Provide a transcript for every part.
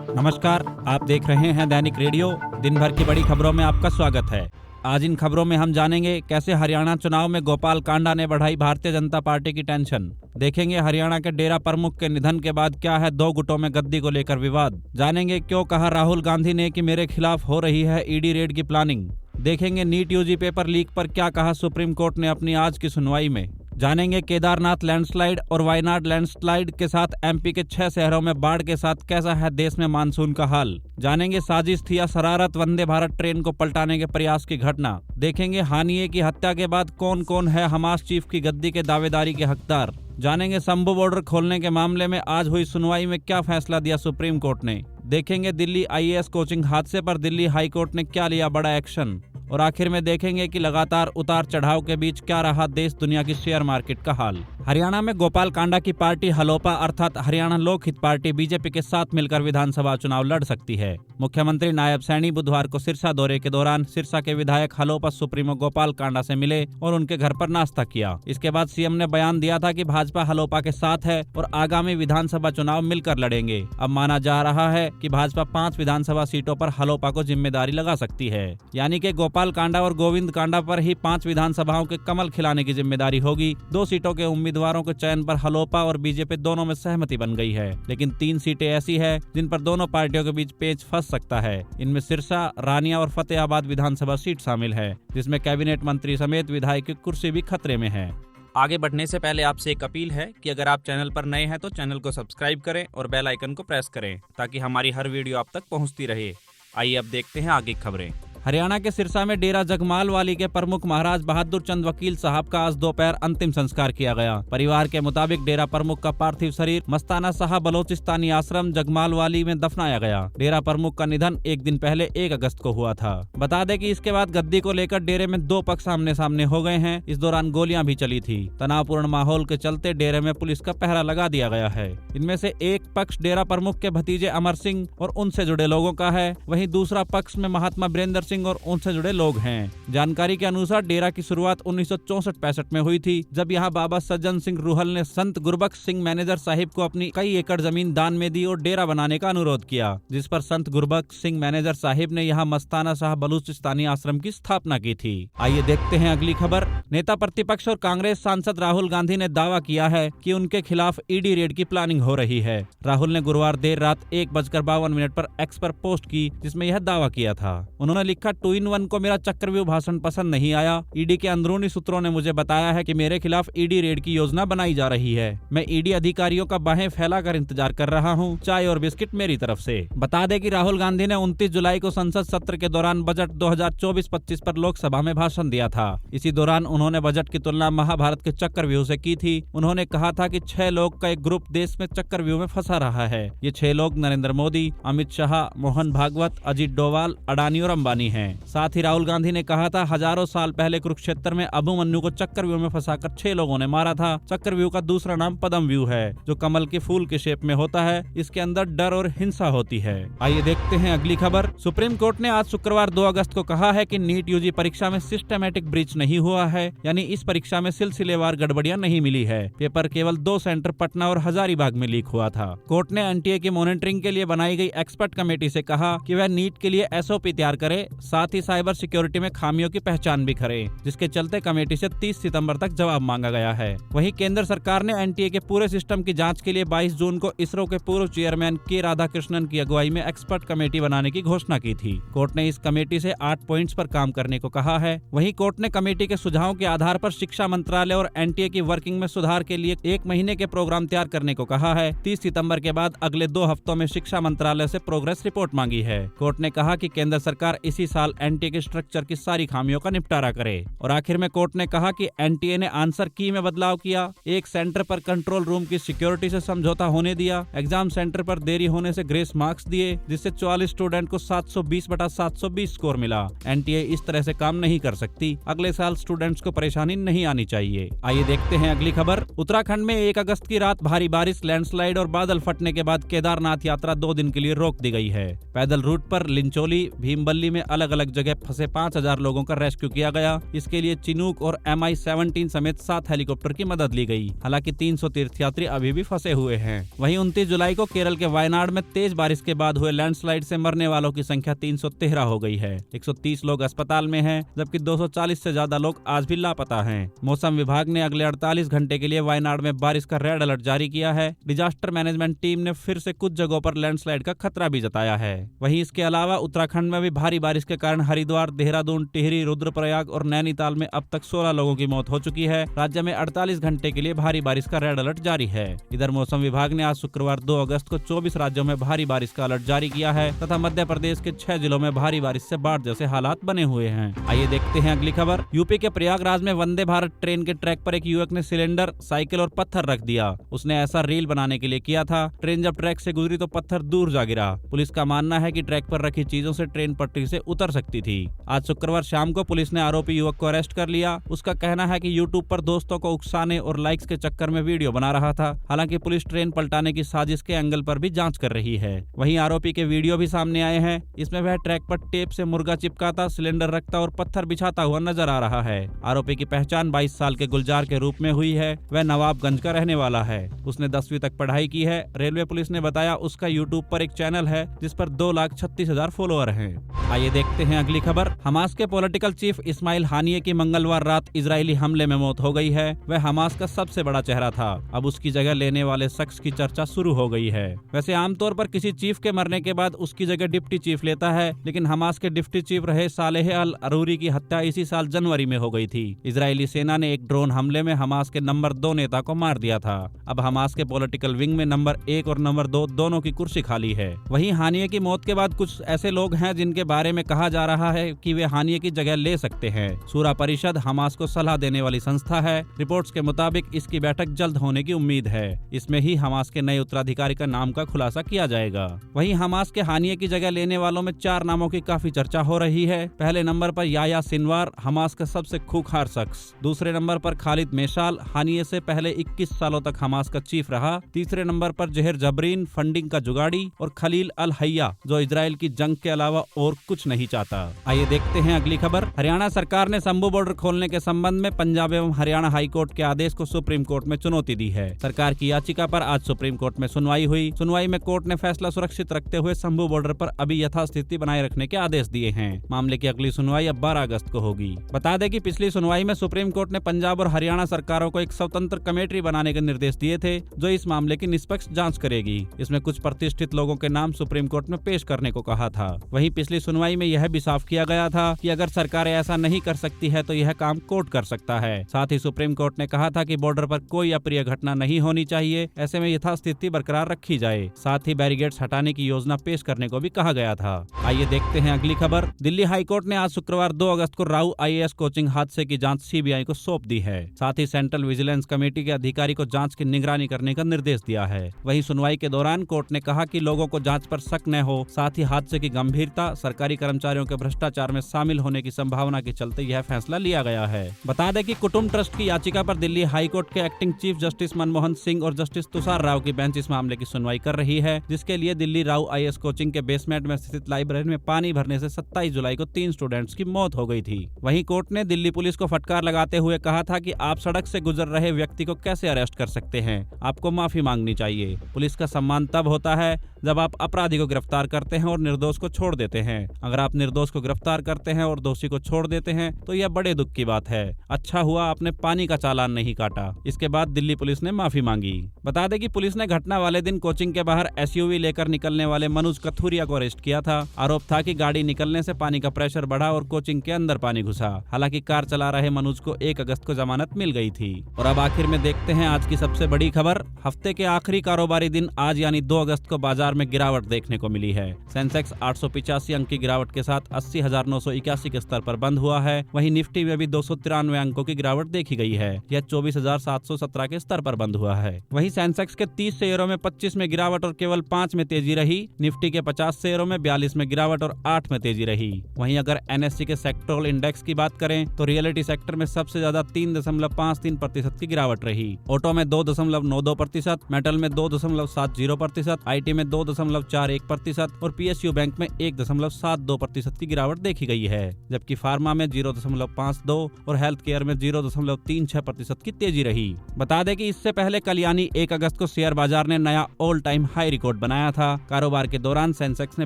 नमस्कार, आप देख रहे हैं दैनिक रेडियो। दिन भर की बड़ी खबरों में आपका स्वागत है। आज इन खबरों में हम जानेंगे कैसे हरियाणा चुनाव में गोपाल कांडा ने बढ़ाई भारतीय जनता पार्टी की टेंशन। देखेंगे हरियाणा के डेरा प्रमुख के निधन के बाद क्या है दो गुटों में गद्दी को लेकर विवाद। जानेंगे क्यों कहा राहुल गांधी ने कि मेरे खिलाफ हो रही है ईडी रेड की प्लानिंग। देखेंगे नीट यूजी पेपर लीक पर क्या कहा सुप्रीम कोर्ट ने अपनी आज की सुनवाई में। जानेंगे केदारनाथ लैंडस्लाइड और वायनाड लैंडस्लाइड के साथ एमपी के 6 शहरों में बाढ़ के साथ कैसा है देश में मानसून का हाल। जानेंगे साजिश थी या शरारत वंदे भारत ट्रेन को पलटाने के प्रयास की घटना। देखेंगे हानिये की हत्या के बाद कौन कौन है हमास चीफ की गद्दी के दावेदारी के हकदार। जानेंगे शंभू बॉर्डर खोलने के मामले में आज हुई सुनवाई में क्या फैसला दिया सुप्रीम कोर्ट ने। देखेंगे दिल्ली आईएएस कोचिंग हादसे पर दिल्ली हाईकोर्ट ने क्या लिया बड़ा एक्शन। और आखिर में देखेंगे कि लगातार उतार चढ़ाव के बीच क्या रहा देश दुनिया की शेयर मार्केट का हाल। हरियाणा में गोपाल कांडा की पार्टी हलोपा अर्थात हरियाणा लोक हित पार्टी बीजेपी के साथ मिलकर विधानसभा चुनाव लड़ सकती है। मुख्यमंत्री नायब सैनी बुधवार को सिरसा दौरे के दौरान सिरसा के विधायक हलोपा सुप्रीमो गोपाल कांडा से मिले और उनके घर पर नाश्ता किया। इसके बाद सीएम ने बयान दिया था कि भाजपा हलोपा के साथ है और आगामी विधानसभा चुनाव मिलकर लड़ेंगे। अब माना जा रहा है कि भाजपा 5 विधानसभा सीटों पर हलोपा को जिम्मेदारी लगा सकती है, यानी कि गोपाल कांडा और गोविंद कांडा पर ही 5 विधानसभाओं के कमल खिलाने की जिम्मेदारी होगी। 2 सीटों के उम्मीदवारों के चयन पर हलोपा और बीजेपी दोनों में सहमति बन गई है, लेकिन 3 सीटें ऐसी है जिन पर दोनों पार्टियों के बीच पेच फंस सकता है। इनमें सिरसा, रानिया और फतेहाबाद विधानसभा सीट शामिल है, जिसमें कैबिनेट मंत्री समेत विधायक की कुर्सी भी खतरे में है। आगे बढ़ने से पहले आपसे एक अपील है कि अगर आप चैनल पर नए हैं तो चैनल को सब्सक्राइब करें और बेल आइकन को प्रेस करें ताकि हमारी हर वीडियो आप तक पहुंचती रहे। आइए अब देखते हैं आगे खबरें। हरियाणा के सिरसा में डेरा जगमाल वाली के प्रमुख महाराज बहादुर चंद वकील साहब का आज दोपहर अंतिम संस्कार किया गया। परिवार के मुताबिक डेरा प्रमुख का पार्थिव शरीर मस्ताना शाह बलोचिस्तानी आश्रम जगमाल वाली में दफनाया गया। डेरा प्रमुख का निधन एक दिन पहले 1 अगस्त को हुआ था। बता दें कि इसके बाद गद्दी को लेकर डेरे में 2 पक्ष आमने सामने हो गए हैं। इस दौरान गोलियां भी चली थी। तनावपूर्ण माहौल के चलते डेरे में पुलिस का पहरा लगा दिया गया है। इनमें से एक पक्ष डेरा प्रमुख के भतीजे अमर सिंह और उनसे जुड़े लोगों का है, वहीं दूसरा पक्ष में महात्मा वीरेंद्र सिंह और उनसे जुड़े लोग हैं। जानकारी के अनुसार डेरा की शुरुआत 1964-65 में हुई थी, जब यहां बाबा सज्जन सिंह रूहल ने संत गुरबख्श सिंह मैनेजर साहिब को अपनी कई एकड़ जमीन दान में दी और डेरा बनाने का अनुरोध किया, जिस पर संत गुरबख्श सिंह मैनेजर साहिब ने यहां मस्ताना शाह बलूचिस्तानी आश्रम की स्थापना की थी। आइए देखते हैं अगली खबर। नेता प्रतिपक्ष और कांग्रेस सांसद राहुल गांधी ने दावा किया है कि उनके खिलाफ ईडी रेड की प्लानिंग हो रही है। राहुल ने गुरुवार देर रात 1:52 पर एक्स पर पोस्ट की, जिसमें यह दावा किया था। उन्होंने लिखा, 2-in-1 को मेरा चक्रव्यूह भाषण पसंद नहीं आया। ईडी के अंदरूनी सूत्रों ने मुझे बताया है कि मेरे खिलाफ ईडी रेड की योजना बनाई जा रही है। मैं ईडी अधिकारियों का बाहें फैलाकर इंतजार कर रहा हूं। चाय और बिस्किट मेरी तरफ से। बता दें कि राहुल गांधी ने 29 जुलाई को संसद सत्र के दौरान बजट 2024-25 पर लोकसभा में भाषण दिया था। इसी दौरान उन्होंने बजट की तुलना महाभारत के चक्रव्यूह से की थी। उन्होंने कहा था कि 6 लोग का एक ग्रुप देश में चक्रव्यूह में फंसा रहा है। ये 6 लोग नरेंद्र मोदी, अमित शाह, मोहन भागवत, अजीत डोवाल, अडानी और अंबानी हैं। साथ ही राहुल गांधी ने कहा था, हजारों साल पहले कुरुक्षेत्र में अभिमन्यु को चक्रव्यूह में फंसाकर 6 लोगों ने मारा था। चक्रव्यूह का दूसरा नाम पद्मव्यूह है, जो कमल के फूल के शेप में होता है। इसके अंदर डर और हिंसा होती है। आइए देखते हैं अगली खबर। सुप्रीम कोर्ट ने आज शुक्रवार 2 अगस्त को कहा है कि नीट यूजी परीक्षा में सिस्टमैटिक ब्रीच नहीं हुआ है, यानी इस परीक्षा में सिलसिलेवार गड़बड़ियां नहीं मिली है। पेपर केवल 2 सेंटर पटना और हजारीबाग में लीक हुआ था। कोर्ट ने एनटीए की मॉनिटरिंग के लिए बनाई गई एक्सपर्ट कमेटी से कहा कि वह नीट के लिए एसओपी तैयार करे, साथ ही साइबर सिक्योरिटी में खामियों की पहचान भी करे, जिसके चलते कमेटी से 30 सितंबर तक जवाब मांगा गया है। वहीं केंद्र सरकार ने एनटीए के पूरे सिस्टम की जांच के लिए 22 जून को इसरो के पूर्व चेयरमैन के राधाकृष्णन की अगुवाई में एक्सपर्ट कमेटी बनाने की घोषणा की थी। कोर्ट ने इस कमेटी से 8 पॉइंट्स पर काम करने को कहा है। वहीं कोर्ट ने कमेटी के सुझावों के आधार पर शिक्षा मंत्रालय और एनटीए की वर्किंग में सुधार के लिए 1 महीने के प्रोग्राम तैयार करने को कहा है। 30 सितंबर के बाद अगले 2 हफ्तों में शिक्षा मंत्रालय से प्रोग्रेस रिपोर्ट मांगी है। कोर्ट ने कहा कि केंद्र सरकार इसी साल एनटीए के स्ट्रक्चर की सारी खामियों का निपटारा करे। और आखिर में कोर्ट ने कहा कि एनटीए ने आंसर की में बदलाव किया, एक सेंटर पर कंट्रोल रूम की सिक्योरिटी से समझौता होने दिया, एग्जाम सेंटर पर देरी होने से ग्रेस मार्क्स दिए, जिससे 44 स्टूडेंट को 720/720 स्कोर मिला। एनटीए इस तरह से काम नहीं कर सकती। अगले साल स्टूडेंट्स को परेशानी नहीं आनी चाहिए। आइए देखते हैं अगली खबर। उत्तराखंड में 1 अगस्त की रात भारी बारिश, लैंडस्लाइड और बादल फटने के बाद केदारनाथ यात्रा 2 दिन के लिए रोक दी गई है। पैदल रूट पर लिंचोली, भीमबल्ली में अलग अलग अलग जगह फंसे 5000 लोगों का रेस्क्यू किया गया। इसके लिए चिनूक और MI-17 समेत 7 हेलीकॉप्टर की मदद ली गई। हालांकि 300 तीर्थयात्री अभी भी फंसे हुए हैं। वहीं 29 जुलाई को केरल के वायनाड में तेज बारिश के बाद हुए लैंडस्लाइड से मरने वालों की संख्या 313 हो गई है। 130 लोग अस्पताल में हैं, जबकि 240 से ज्यादा लोग आज भी लापता हैं। मौसम विभाग ने अगले 48 घंटे के लिए वायनाड में बारिश का रेड अलर्ट जारी किया है। डिजास्टर मैनेजमेंट टीम ने फिर से कुछ जगहों पर लैंडस्लाइड का खतरा भी जताया है। वहीं इसके अलावा उत्तराखंड में भी भारी बारिश के कारण हरिद्वार, देहरादून, टिहरी, रुद्रप्रयाग और नैनीताल में अब तक 16 लोगों की मौत हो चुकी है। राज्य में 48 घंटे के लिए भारी बारिश का रेड अलर्ट जारी है। इधर मौसम विभाग ने आज शुक्रवार 2 अगस्त को 24 राज्यों में भारी बारिश का अलर्ट जारी किया है तथा मध्य प्रदेश के 6 जिलों में भारी बारिश से बाढ़ जैसे हालात बने हुए हैं। आइए देखते हैं अगली खबर। यूपी के प्रयागराज में वंदे भारत ट्रेन के ट्रैक पर एक युवक ने सिलेंडर, साइकिल और पत्थर रख दिया। उसने ऐसा रील बनाने के लिए किया था। ट्रेन जब ट्रैक से गुजरी तो पत्थर दूर जा गिरा। पुलिस का मानना है कि ट्रैक पर रखी चीजों से ट्रेन पटरी से उतर सकती थी। आज शुक्रवार शाम को पुलिस ने आरोपी युवक को अरेस्ट कर लिया। उसका कहना है कि यूट्यूब पर दोस्तों को उकसाने और लाइक्स के चक्कर में वीडियो बना रहा था। हालांकि पुलिस ट्रेन पलटाने की साजिश के एंगल पर भी जांच कर रही है। वहीं आरोपी के वीडियो भी सामने आए हैं। इसमें वह ट्रैक पर टेप से मुर्गा चिपकाता, सिलेंडर रखता और पत्थर बिछाता हुआ नजर आ रहा है। आरोपी की पहचान 22 साल के गुलजार के रूप में हुई है। वह नवाबगंज का रहने वाला है। उसने 10वीं तक पढ़ाई की है। रेलवे पुलिस ने बताया उसका यूट्यूब पर एक चैनल है जिस पर 2,36,000 फॉलोअर हैं। आइए देखते हैं अगली खबर। हमास के पॉलिटिकल चीफ इस्माइल हानिये की मंगलवार रात इजरायली हमले में मौत हो गई है। वह हमास का सबसे बड़ा चेहरा था। अब उसकी जगह लेने वाले शख्स की चर्चा शुरू हो गई है। वैसे आमतौर पर किसी चीफ के मरने के बाद उसकी जगह डिप्टी चीफ लेता है, लेकिन हमास के डिप्टी चीफ रहे सालेह अल अरूरी की हत्या इसी साल जनवरी में हो गई थी। इजरायली सेना ने एक ड्रोन हमले में हमास के नंबर 2 नेता को मार दिया था। अब हमास के पॉलिटिकल विंग में नंबर 1 और नंबर 2 दोनों की कुर्सी खाली है। वहीं हानिये की मौत के बाद कुछ ऐसे लोग हैं जिनके बारे में कहा जा रहा है कि वे हानिये की जगह ले सकते हैं। शूरा परिषद हमास को सलाह देने वाली संस्था है। रिपोर्ट्स के मुताबिक इसकी बैठक जल्द होने की उम्मीद है। इसमें ही हमास के नए उत्तराधिकारी का नाम का खुलासा किया जाएगा। वहीं हमास के हानिये की जगह लेने वालों में 4 नामों की काफी चर्चा हो रही है। पहले नंबर पर याया सिनवार, हमास का सबसे खूंखार शख्स। दूसरे नंबर पर खालिद मेशाल, हानिये से पहले 21 सालों तक हमास का चीफ रहा। तीसरे नंबर पर जहर जबरीन, फंडिंग का जुगाड़ी, और खलील अल हैया, जो इजराइल की जंग के अलावा और कुछ नहीं चाहता। आइए देखते हैं अगली खबर। हरियाणा सरकार ने शंभू बॉर्डर खोलने के संबंध में पंजाब एवं हरियाणा हाई कोर्ट के आदेश को सुप्रीम कोर्ट में चुनौती दी है। सरकार की याचिका पर आज सुप्रीम कोर्ट में सुनवाई हुई। सुनवाई में कोर्ट ने फैसला सुरक्षित रखते हुए शंभू बॉर्डर पर अभी यथास्थिति बनाए रखने के आदेश दिए हैं। मामले की अगली सुनवाई अब 12 अगस्त को होगी। बता दें कि पिछली सुनवाई में सुप्रीम कोर्ट ने पंजाब और हरियाणा सरकारों को एक स्वतंत्र कमेटी बनाने के निर्देश दिए थे, जो इस मामले की निष्पक्ष जांच करेगी। इसमें कुछ प्रतिष्ठित लोगों के नाम सुप्रीम कोर्ट में पेश करने को कहा था। वहीं पिछली सुनवाई में यह भी साफ किया गया था कि अगर सरकारें ऐसा नहीं कर सकती है तो यह काम कोर्ट कर सकता है। साथ ही सुप्रीम कोर्ट ने कहा था कि बॉर्डर पर कोई अप्रिय घटना नहीं होनी चाहिए। ऐसे में यथास्थिति बरकरार रखी जाए। साथ ही बैरिकेड्स हटाने की योजना पेश करने को भी कहा गया था। आइए देखते हैं अगली खबर। दिल्ली हाई कोर्ट ने आज शुक्रवार 2 अगस्त को राउ IAS कोचिंग हादसे की जांच CBI को सौंप दी है। साथ ही सेंट्रल विजिलेंस कमेटी के अधिकारी को जांच की निगरानी करने का निर्देश दिया है। वहीं सुनवाई के दौरान कोर्ट ने कहा कि लोगों को जांच पर शक न हो। साथ ही हादसे की गंभीरता, सरकारी कर्मचारियों के भ्रष्टाचार में शामिल होने की संभावना के चलते यह फैसला लिया गया है। बता दें कि कुटुंब ट्रस्ट की याचिका पर दिल्ली हाई कोर्ट के acting chief justice Manmohan Singh और जस्टिस तुषार राव की बेंच इस मामले की सुनवाई कर रही है, जिसके लिए दिल्ली राउ IAS कोचिंग के बेसमेंट में स्थित लाइब्रेरी में पानी भरने से 27 जुलाई को 3 स्टूडेंट्स की मौत हो गई थी। वहीं कोर्ट ने दिल्ली पुलिस को फटकार लगाते हुए कहा था कि आप सड़क से गुजर रहे व्यक्ति को कैसे अरेस्ट कर सकते हैं, आपको माफी मांगनी चाहिए। पुलिस का सम्मान तब होता है जब आप अपराधी को गिरफ्तार करते हैं और निर्दोष को छोड़ देते हैं। अगर आप निर्दोष को गिरफ्तार करते हैं और दोषी को छोड़ देते हैं तो यह बड़े दुख की बात है। अच्छा हुआ आपने पानी का चालान नहीं काटा। इसके बाद दिल्ली पुलिस ने माफी मांगी। बता दें कि पुलिस ने घटना वाले दिन कोचिंग के बाहर SUV लेकर निकलने वाले मनोज कथुरिया को अरेस्ट किया था। आरोप था कि गाड़ी निकलने से पानी का प्रेशर बढ़ा और कोचिंग के अंदर पानी घुसा। हालांकि कार चला रहे मनोज को 1 अगस्त को जमानत मिल गई थी। और अब आखिर में देखते हैं आज की सबसे बड़ी खबर। हफ्ते के आखिरी कारोबारी दिन आज यानी 2 अगस्त को बाजार में गिरावट देखने को मिली है। सेंसेक्स 885 अंक की गिरावट के साथ 80,981 के स्तर पर बंद हुआ है। वहीं निफ्टी में भी 293 अंकों की गिरावट देखी गई है। यह 24,717 के स्तर पर बंद हुआ है। वहीं सेंसेक्स के 30 शेयरों में 25 में गिरावट और केवल 5 में तेजी रही। निफ्टी के 50 शेयरों में 42 में गिरावट और 8 में तेजी रही। वहीं अगर NSE के सेक्टोरल इंडेक्स की बात करें तो रियलिटी सेक्टर में सबसे ज्यादा 3.53% की गिरावट रही। ऑटो में 2.92%, मेटल में 2.70%, IT में 2.41% और PSU बैंक में 1.72% 2% की गिरावट देखी गई है, जबकि फार्मा में 0.52 और हेल्थ केयर में 0.36% की तेजी रही। बता दें कि इससे पहले कल यानी 1 अगस्त को शेयर बाजार ने नया ऑल टाइम हाई रिकॉर्ड बनाया था। कारोबार के दौरान सेंसेक्स ने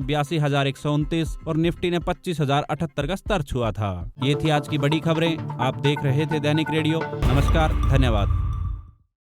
82,129 और निफ्टी ने 25,078 का स्तर छुआ था। ये थी आज की बड़ी खबरें। आप देख रहे थे दैनिक रेडियो। नमस्कार, धन्यवाद।